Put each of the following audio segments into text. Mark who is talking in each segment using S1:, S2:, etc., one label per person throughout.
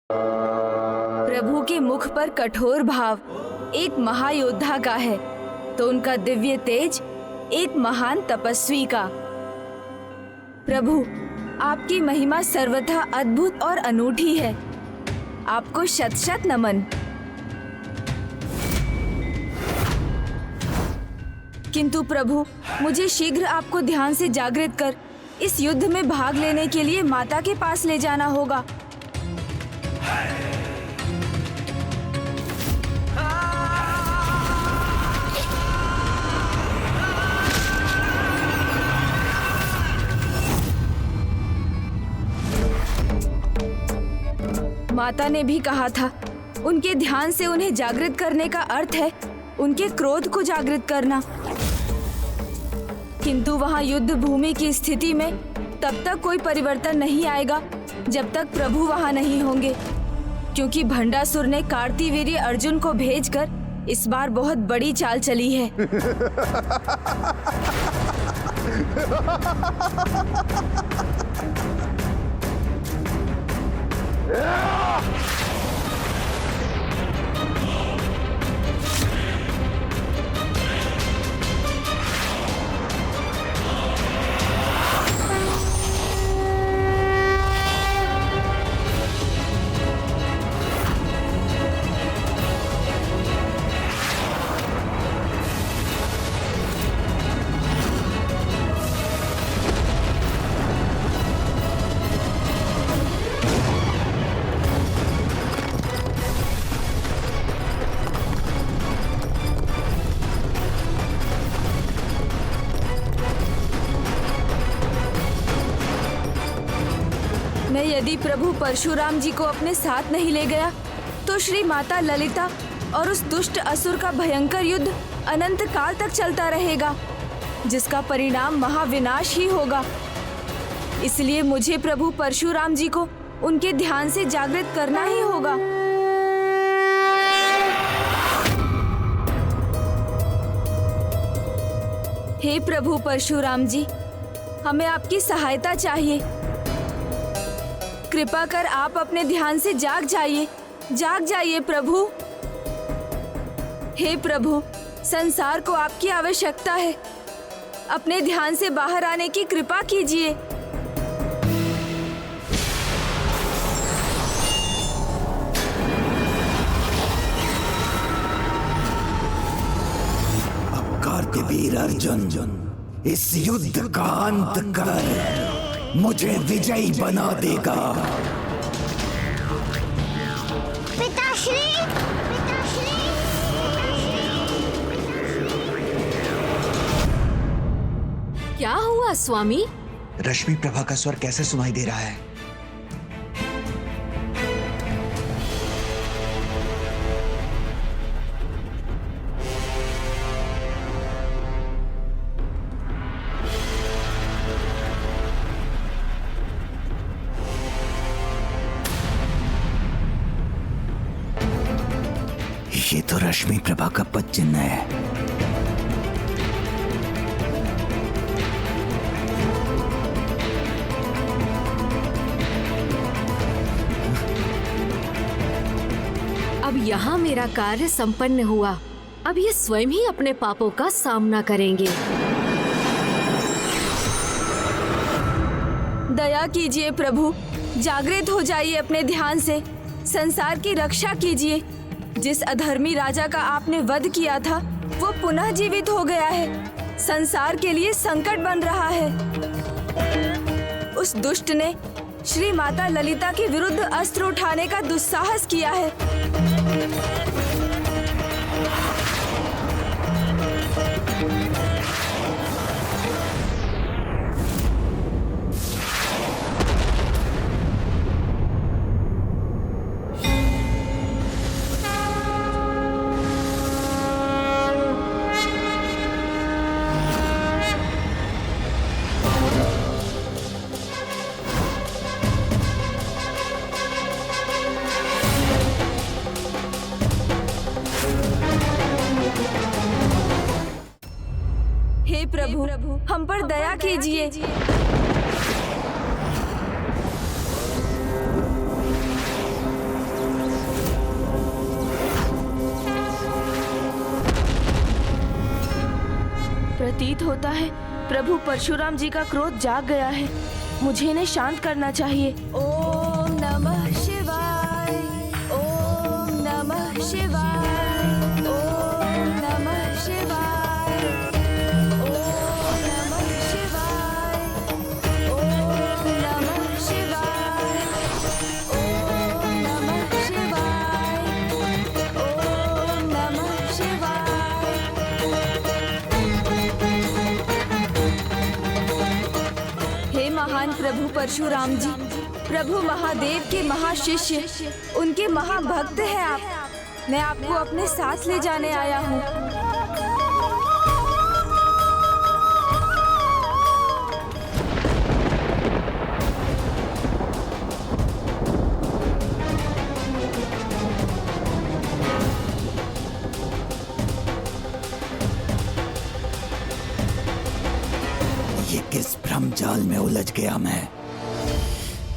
S1: प्रभु के मुख पर कठोर भाव एक महायोद्धा का है, तो उनका दिव्य तेज एक महान तपस्वी का। प्रभु, आपकी महिमा सर्वथा अद्भुत और अनूठी है। आपको शत शत नमन। किंतु प्रभु, मुझे शीघ्र आपको ध्यान से जागृत कर इस युद्ध में भाग लेने के लिए माता के पास ले जाना होगा। माता ने भी कहा था, उनके ध्यान से उन्हें जागृत करने का अर्थ है उनके क्रोध को जागृत करना। किंतु वहां युद्ध भूमि की स्थिति में तब तक कोई परिवर्तन नहीं आएगा जब तक प्रभु वहां नहीं होंगे, क्योंकि भंडासुर ने कार्तिवीर्य अर्जुन को भेजकर इस बार बहुत बड़ी चाल चली है। मैं यदि प्रभु परशुराम जी को अपने साथ नहीं ले गया तो श्री माता ललिता और उस दुष्ट असुर का भयंकर युद्ध अनंत काल तक चलता रहेगा, जिसका परिणाम महाविनाश ही होगा। इसलिए मुझे प्रभु परशुराम जी को उनके ध्यान से जागृत करना ही होगा। हे प्रभु परशुराम जी, हमें आपकी सहायता चाहिए। कृपा कर आप अपने ध्यान से जाग जाइए प्रभु। हे प्रभु, संसार को आपकी आवश्यकता है। अपने ध्यान से बाहर आने की कृपा कीजिए।
S2: अब कार्तिवीर अर्जुन इस युद्ध का अंत कर मुझे विजयी बना देगा।
S3: पिताश्री,
S4: क्या हुआ स्वामी?
S2: रश्मि प्रभा का स्वर कैसे सुनाई दे रहा है? ये तो रश्मि प्रभा का पद चिन्ह है।
S4: अब यहाँ मेरा कार्य संपन्न हुआ। अब ये स्वयं ही अपने पापों का सामना करेंगे।
S1: दया कीजिए प्रभु, जागृत हो जाइए अपने ध्यान से। संसार की रक्षा कीजिए। जिस अधर्मी राजा का आपने वध किया था वो पुनः जीवित हो गया है। संसार के लिए संकट बन रहा है। उस दुष्ट ने श्री माता ललिता के विरुद्ध अस्त्र उठाने का दुस्साहस किया है। हे प्रभु, हम पर दया कीजिए। प्रतीत होता है प्रभु परशुराम जी का क्रोध जाग गया है। मुझे इन्हें शांत करना चाहिए। ओम नमः शिवाय, ओम नमः शिवाय, ओम नमः शिवाय, ओम नमः शिवाय, ओम नमः शिवाय, ओम नमः शिवाय, ओम नमः शिवाय। हे महान प्रभु परशुराम जी, प्रभु महादेव के महाशिष्य, उनके महाभक्त हैं आप। मैं आपको अपने साथ ले जाने आया हूँ।
S2: ये किस भ्रमजाल में उलझ गया मैं?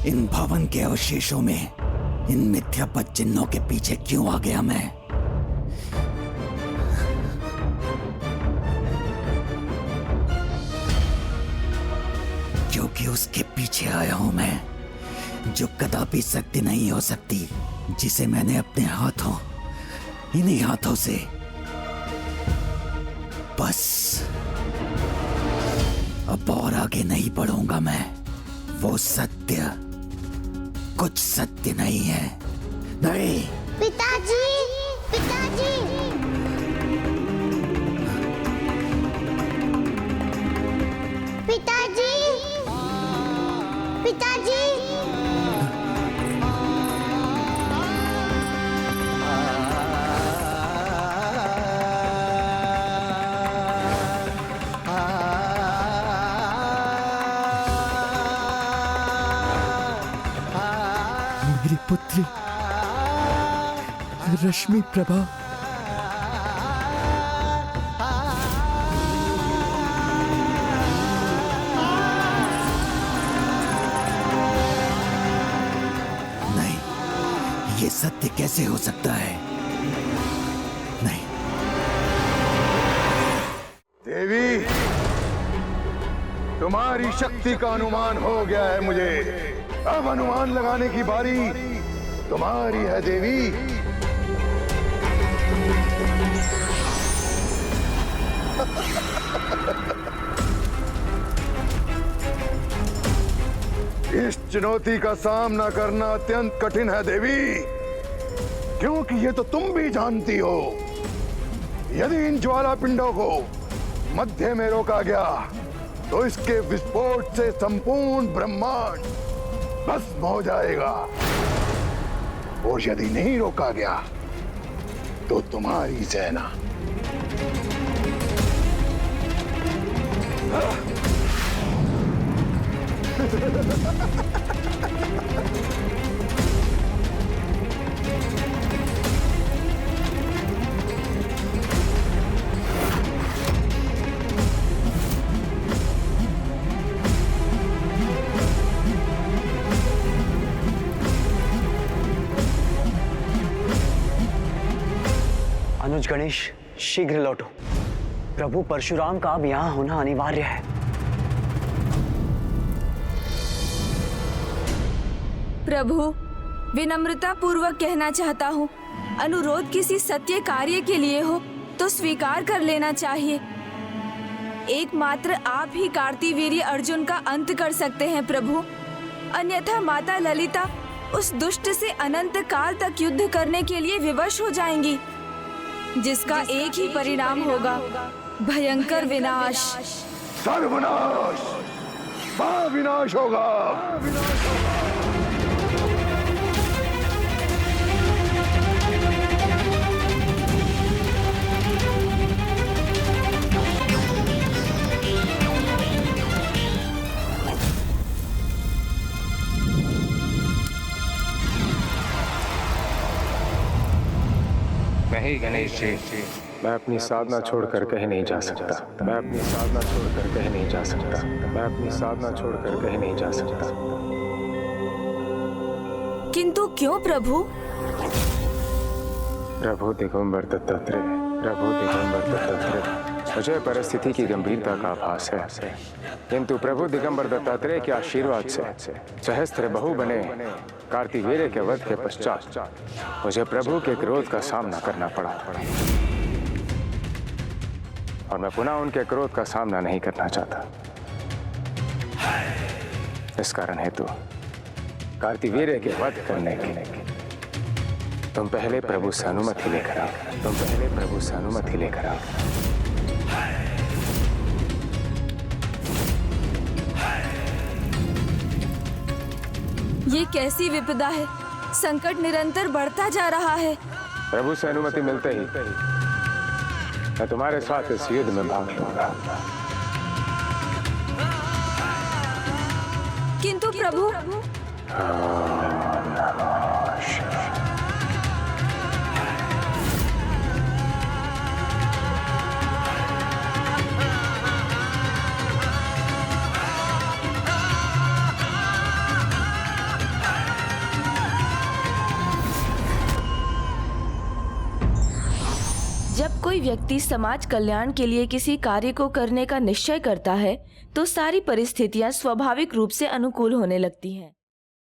S2: इन भवन के अवशेषों में, इन मिथ्यापद चिन्हों के पीछे क्यों आ गया मैं? क्योंकि उसके पीछे आया हूं मैं, जो कदापि सत्य नहीं हो सकती, जिसे मैंने अपने हाथों, इन्हीं हाथों से बस अब और आगे नहीं बढ़ूंगा मैं। वो सत्य कुछ सत्य नहीं है। नहीं।
S3: पिताजी, पिताजी, पिताजी, पिताजी।
S2: मेरी पुत्री रश्मि प्रभा, नहीं, ये सत्य कैसे हो सकता है? नहीं।
S5: देवी, तुम्हारी शक्ति का अनुमान हो गया है मुझे। अब अनुमान लगाने की बारी तुम्हारी है देवी। इस चुनौती का सामना करना अत्यंत कठिन है देवी, क्योंकि ये तो तुम भी जानती हो, यदि इन ज्वाला पिंडों को मध्य में रोका गया तो इसके विस्फोट से संपूर्ण ब्रह्मांड भस्म हो जाएगा, और यदि नहीं रोका गया तो तुम्हारी सेना
S6: अनुज गणेश, शीघ्र लौटो। प्रभु परशुराम का अब यहाँ होना अनिवार्य है।
S1: प्रभु, विनम्रता पूर्वक कहना चाहता हूँ, अनुरोध किसी सत्य कार्य के लिए हो तो स्वीकार कर लेना चाहिए। एकमात्र आप ही कार्तिवीर्य अर्जुन का अंत कर सकते हैं प्रभु, अन्यथा माता ललिता उस दुष्ट से अनंत काल तक युद्ध करने के लिए विवश हो जाएंगी, जिसका एक ही परिणाम होगा, भयंकर विनाश।
S5: सर्वनाश, महाविनाश होगा।
S7: नहीं गणेश जी, मैं अपनी साधना छोड़कर कहीं नहीं जा सकता। मैं अपनी साधना छोड़कर कहीं नहीं जा सकता। मैं अपनी साधना छोड़कर कहीं नहीं जा सकता।
S1: किंतु क्यों प्रभु?
S7: प्रभु दिगंबर दत्तात्रेय, प्रभु दिगंबर दत्तात्रेय, मुझे परिस्थिति की गंभीरता का आभास है, किंतु प्रभु दिगंबर दत्तात्रेय के आशीर्वाद से सहस्त्र बहु बने कार्तिवीर्य के वध के पश्चात मुझे प्रभु के क्रोध का सामना करना पड़ा और मैं पुनः उनके क्रोध का सामना नहीं करना चाहता। इस कारण हेतु कार्तिवीर्य के वध करने के लिए तुम पहले प्रभु से अनुमति लेकर आओ। तुम पहले प्रभु से अनुमति लेकर आओ।
S1: ये कैसी विपदा है? संकट निरंतर बढ़ता जा रहा है।
S7: प्रभु से अनुमति मिलते ही मैं तुम्हारे साथ इस युद्ध में भाग लूंगा।
S1: किंतु प्रभु, जब कोई व्यक्ति समाज कल्याण के लिए किसी कार्य को करने का निश्चय करता है तो सारी परिस्थितियां स्वाभाविक रूप से अनुकूल होने लगती हैं।